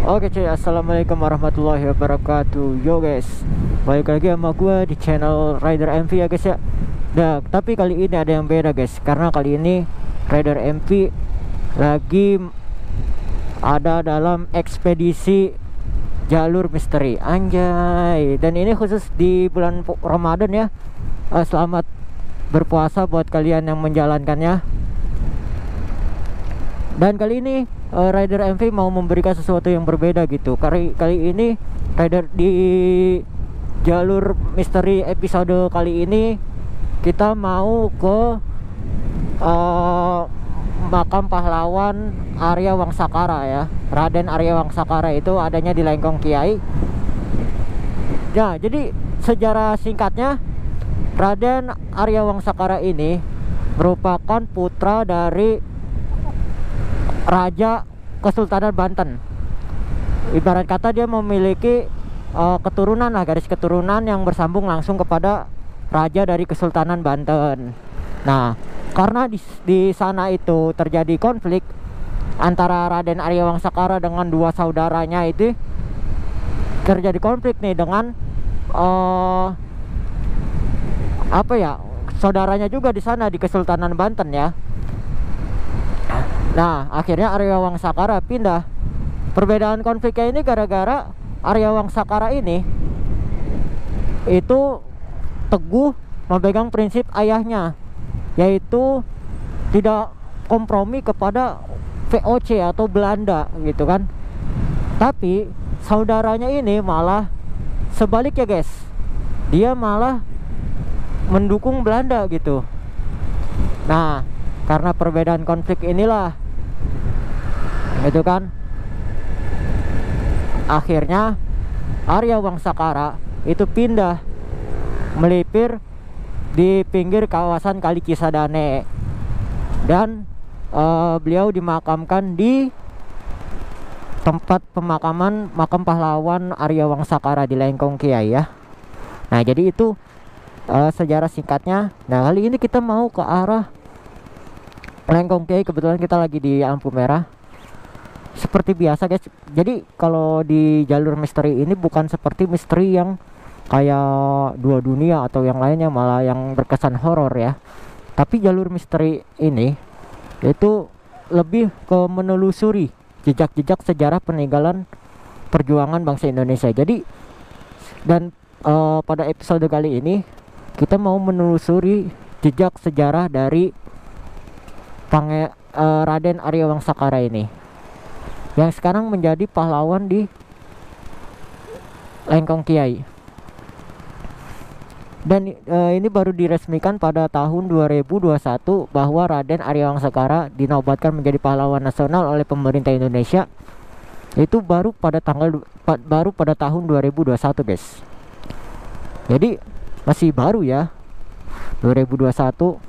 Oke cuy, assalamualaikum warahmatullahi wabarakatuh. Yo guys, balik lagi sama gue di channel Rider MV ya guys ya. Nah, tapi kali ini ada yang beda guys, karena kali ini Rider MV lagi ada dalam ekspedisi jalur misteri anjay. Dan ini khusus di bulan Ramadan ya. Selamat berpuasa buat kalian yang menjalankannya. Dan kali ini Rider MV mau memberikan sesuatu yang berbeda gitu. Kali ini Rider di jalur misteri episode kali ini kita mau ke makam pahlawan Arya Wangsakara ya. Raden Arya Wangsakara itu adanya di Lengkong Kiai. Nah, jadi sejarah singkatnya, Raden Arya Wangsakara ini merupakan putra dari Raja Kesultanan Banten. Ibarat kata dia memiliki keturunan lah, garis keturunan yang bersambung langsung kepada raja dari Kesultanan Banten. Nah, karena di sana itu terjadi konflik antara Raden Arya Wangsakara dengan dua saudaranya, itu terjadi konflik nih dengan saudaranya juga di sana di Kesultanan Banten ya. Nah, akhirnya Arya Wangsakara pindah. Perbedaan konfliknya ini gara-gara Arya Wangsakara ini itu teguh memegang prinsip ayahnya, yaitu tidak kompromi kepada VOC atau Belanda gitu kan. Tapi saudaranya ini malah sebaliknya guys, dia malah mendukung Belanda gitu. Nah, karena perbedaan konflik inilah itu kan, akhirnya Arya Wangsakara itu pindah melipir di pinggir kawasan Kali Cisadane. Dan beliau dimakamkan di tempat pemakaman makam pahlawan Arya Wangsakara di Lengkong Kiai ya. Nah, jadi itu sejarah singkatnya. Nah, kali ini kita mau ke arah Lengkong Kiai. Kebetulan kita lagi di lampu merah. Seperti biasa guys, jadi kalau di jalur misteri ini bukan seperti misteri yang kayak Dua Dunia atau yang lainnya, malah yang berkesan horor ya. Tapi jalur misteri ini itu lebih ke menelusuri jejak-jejak sejarah peninggalan perjuangan bangsa Indonesia. Jadi dan pada episode kali ini kita mau menelusuri jejak sejarah dari Raden Arya Wangsakara ini, yang sekarang menjadi pahlawan di Lengkong Kiai. Dan ini baru diresmikan pada tahun 2021 bahwa Raden Arya Wangsakara dinobatkan menjadi pahlawan nasional oleh pemerintah Indonesia. Itu baru pada tahun 2021 guys. Jadi masih baru ya, 2021.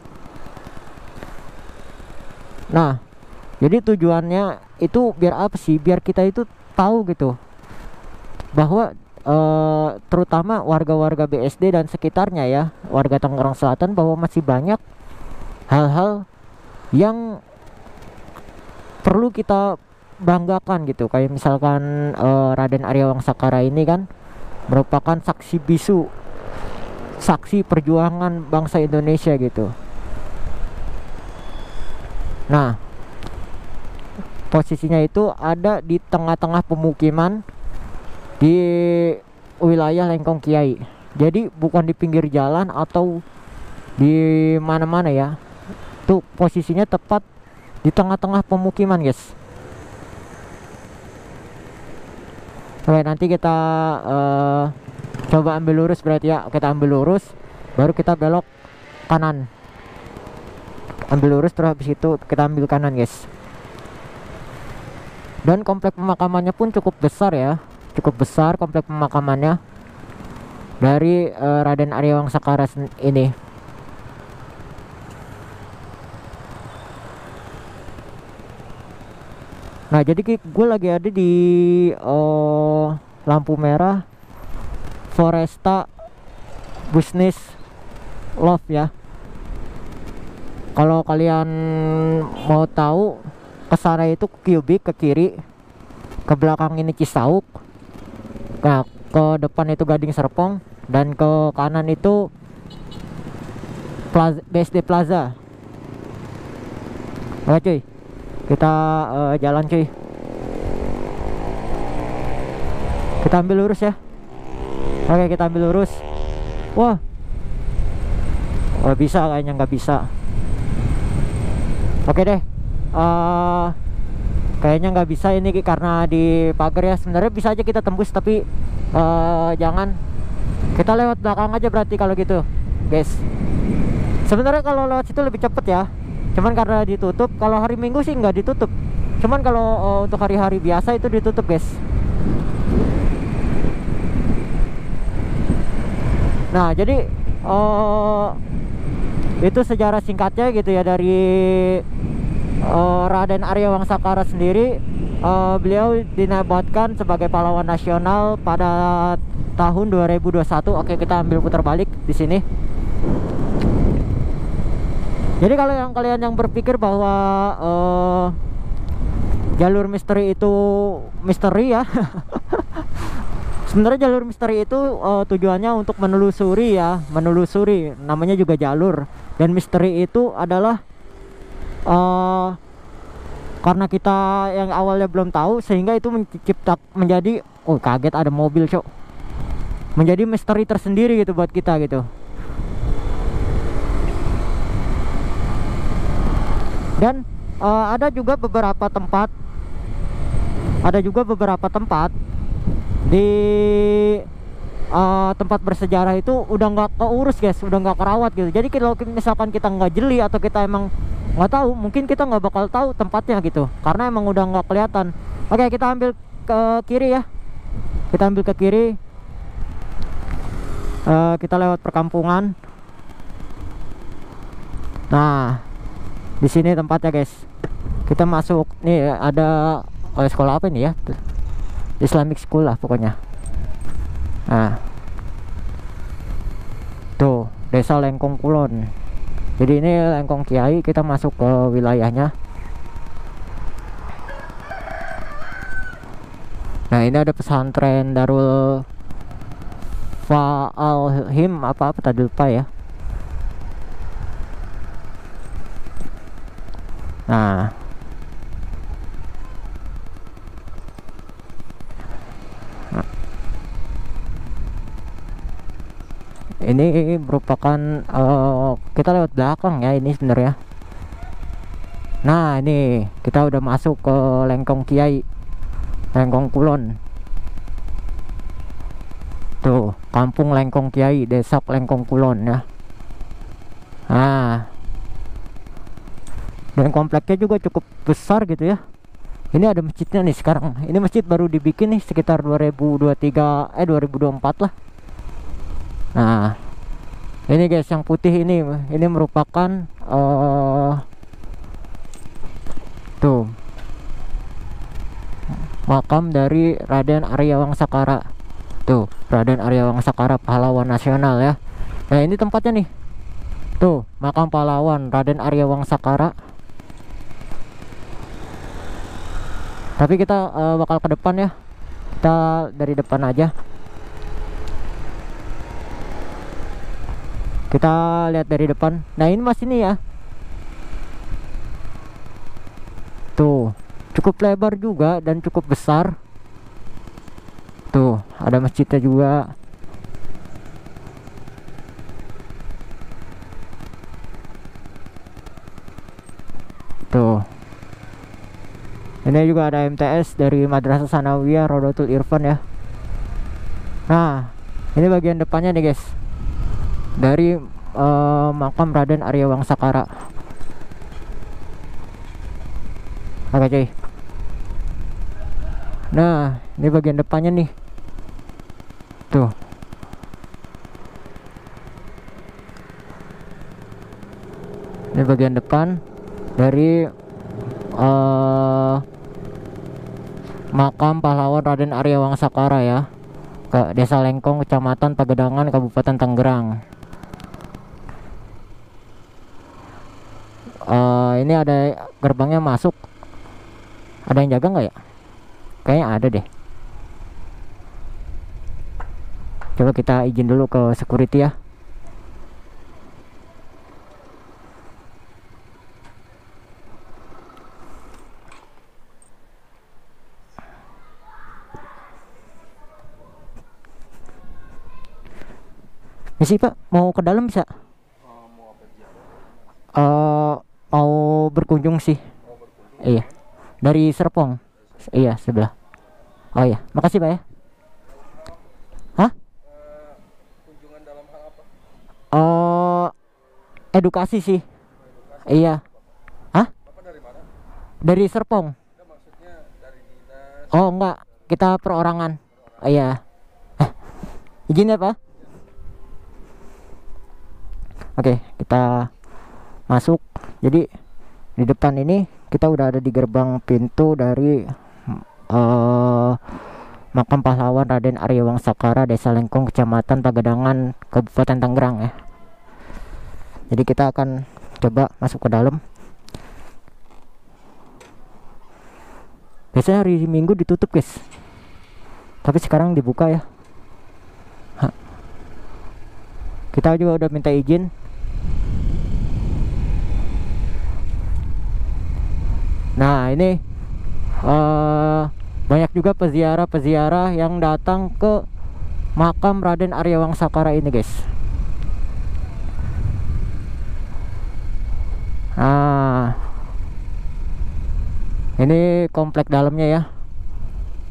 Nah, jadi tujuannya itu biar apa sih? Biar kita itu tahu gitu bahwa terutama warga-warga BSD dan sekitarnya ya, warga Tangerang Selatan, bahwa masih banyak hal-hal yang perlu kita banggakan gitu. Kayak misalkan Raden Arya Wangsakara ini kan merupakan saksi bisu, saksi perjuangan bangsa Indonesia gitu. Nah, posisinya itu ada di tengah-tengah pemukiman di wilayah Lengkong Kiai. Jadi bukan di pinggir jalan atau di mana-mana ya. Tuh posisinya tepat di tengah-tengah pemukiman guys. Oke, nanti kita coba ambil lurus berarti ya. Kita ambil lurus, baru kita belok kanan. Ambil lurus terus habis itu kita ambil kanan guys. Dan komplek pemakamannya pun cukup besar ya, cukup besar komplek pemakamannya dari Raden Arya Wangsakara ini. Nah, jadi gue lagi ada di lampu merah Foresta Business Love ya. Kalau kalian mau tahu, kesana itu Cubic ke kiri, ke belakang ini Cisauk, nah ke depan itu Gading Serpong, dan ke kanan itu BSD Plaza. Oke cuy, kita jalan cuy. Kita ambil lurus ya. Oke, kita ambil lurus. Wah, nggak bisa, kayaknya nggak bisa. Oke deh, kayaknya nggak bisa ini karena di pagar ya. Sebenarnya bisa aja kita tembus, tapi jangan. Kita lewat belakang aja berarti kalau gitu guys. Sebenarnya kalau lewat situ lebih cepet ya, cuman karena ditutup. Kalau hari Minggu sih nggak ditutup, cuman kalau untuk hari-hari biasa itu ditutup guys. Nah jadi itu sejarah singkatnya gitu ya dari Raden Arya Wangsakara sendiri. Beliau dinobatkan sebagai pahlawan nasional pada tahun 2021. Oke, kita ambil putar balik di sini. Jadi kalau kalian yang berpikir bahwa jalur misteri itu misteri ya, sebenarnya jalur misteri itu tujuannya untuk menelusuri ya, menelusuri, namanya juga jalur. Dan misteri itu adalah karena kita yang awalnya belum tahu, sehingga itu menjadi, oh kaget ada mobil cok, menjadi misteri tersendiri gitu buat kita gitu. Dan ada juga beberapa tempat, di tempat bersejarah itu udah nggak keurus guys, udah nggak kerawat gitu. Jadi kalau misalkan kita nggak jeli atau kita emang nggak tahu, mungkin kita nggak bakal tahu tempatnya gitu, karena emang udah nggak kelihatan. Oke, kita ambil ke kiri ya, kita ambil ke kiri. Kita lewat perkampungan. Nah, di sini tempatnya guys. Kita masuk nih, ada sekolah apa ini ya, Islamic School lah pokoknya. Nah tuh, Desa Lengkong Kulon. Jadi ini Lengkong Kiai, kita masuk ke wilayahnya. Nah ini ada pesantren Darul Fa'alhim apa tadi lupa ya. Nah ini merupakan kita lewat belakang ya ini sebenarnya. Nah ini kita udah masuk ke Lengkong Kiai, Lengkong Kulon. Tuh, Kampung Lengkong Kiai, Desa Lengkong Kulon ya. Nah, dan kompleknya juga cukup besar gitu ya. Ini ada masjidnya nih sekarang. Ini masjid baru dibikin nih sekitar 2024 lah. Nah, ini guys yang putih ini merupakan tuh makam dari Raden Arya Wangsakara. Tuh, Raden Arya Wangsakara, pahlawan nasional ya. Nah, ini tempatnya nih. Tuh, makam pahlawan Raden Arya Wangsakara. Tapi kita bakal ke depan ya. Kita dari depan aja. Kita lihat dari depan. Nah ini masih nih ya. Tuh, cukup lebar juga dan cukup besar. Tuh, ada masjidnya juga. Tuh. Ini juga ada MTS dari Madrasah Sanawiyah Rodotul Irfan ya. Nah, ini bagian depannya nih guys, dari makam Raden Arya Wangsakara. Oke cuy. Nah, ini bagian depannya nih. Tuh. Ini bagian depan dari makam pahlawan Raden Arya Wangsakara ya, ke Desa Lengkong, Kecamatan Pagedangan, Kabupaten Tangerang. Ini ada gerbangnya masuk. Ada yang jaga nggak ya? Kayaknya ada deh. Coba kita izin dulu ke security ya. Misi Pak, mau ke dalam bisa? eh Mau berkunjung sih. Iya. Dari Serpong. Iya, sebelah. Oh iya, makasih Pak ya. Hah? Kunjungan dalam hal apa? Edukasi sih. Iya. Hah? Bapak dari mana? Dari Serpong. Enggak, maksudnya dari dinas. Oh enggak, kita perorangan. Iya. Izin ya Pak. Oke, kita masuk. Jadi di depan ini kita udah ada di gerbang pintu dari makam pahlawan Raden Arya Wangsakara, Desa Lengkong, Kecamatan Pagedangan, Kabupaten Tangerang ya. Jadi kita akan coba masuk ke dalam. Biasanya hari Minggu ditutup guys, tapi sekarang dibuka ya. Kita juga udah minta izin. Nah ini banyak juga peziarah-peziarah yang datang ke makam Raden Arya Wangsakara ini guys. Nah ini komplek dalamnya ya,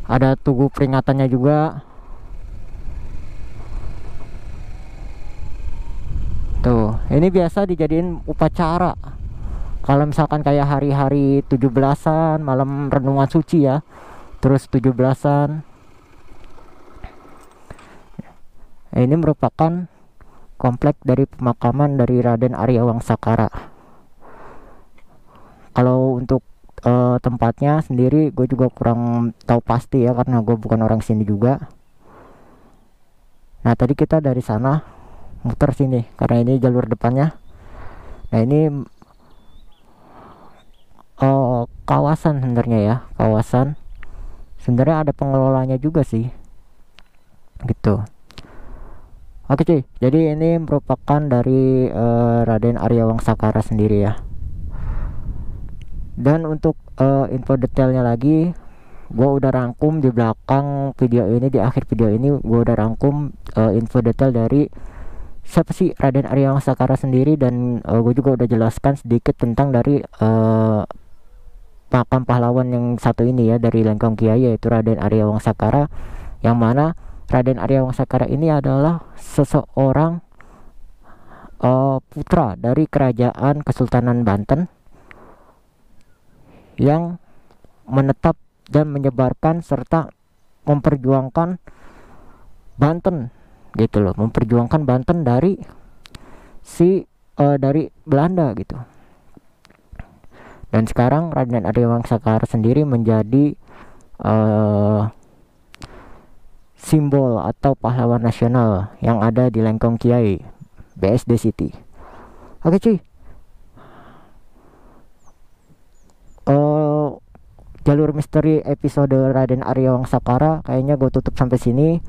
ada tugu peringatannya juga. Tuh, ini biasa dijadiin upacara kalau misalkan kayak hari-hari 17-an, malam renungan suci ya, terus 17-an. Ini merupakan komplek dari pemakaman dari Raden Arya Wangsakara. Kalau untuk tempatnya sendiri gue juga kurang tahu pasti ya, karena gue bukan orang sini juga. Nah tadi kita dari sana muter sini karena ini jalur depannya. Nah ini kawasan sebenarnya ya, kawasan sebenarnya ada pengelolanya juga sih gitu. Oke cuy, jadi ini merupakan dari Raden Arya Wangsakara sendiri ya. Dan untuk info detailnya lagi, gue udah rangkum di belakang video ini, di akhir video ini gue udah rangkum info detail dari siapa sih Raden Arya Wangsakara sendiri, dan gue juga udah jelaskan sedikit tentang dari makam pahlawan yang satu ini ya, dari Lengkong Kiai, yaitu Raden Arya Wangsakara, yang mana Raden Arya Wangsakara ini adalah seseorang putra dari kerajaan Kesultanan Banten yang menetap dan menyebarkan serta memperjuangkan Banten gitu loh, memperjuangkan Banten dari dari Belanda gitu. Dan sekarang Raden Arya Wangsakara sendiri menjadi simbol atau pahlawan nasional yang ada di Lengkong Kiai, BSD City. Oke cuy, jalur misteri episode Raden Arya Wangsakara kayaknya gue tutup sampai sini.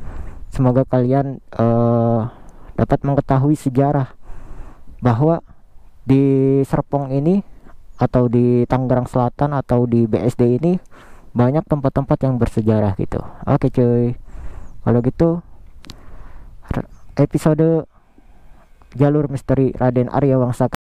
Semoga kalian dapat mengetahui sejarah bahwa di Serpong ini, atau di Tangerang Selatan, atau di BSD ini banyak tempat-tempat yang bersejarah gitu. Oke cuy, kalau gitu episode jalur misteri Raden Arya Wangsakara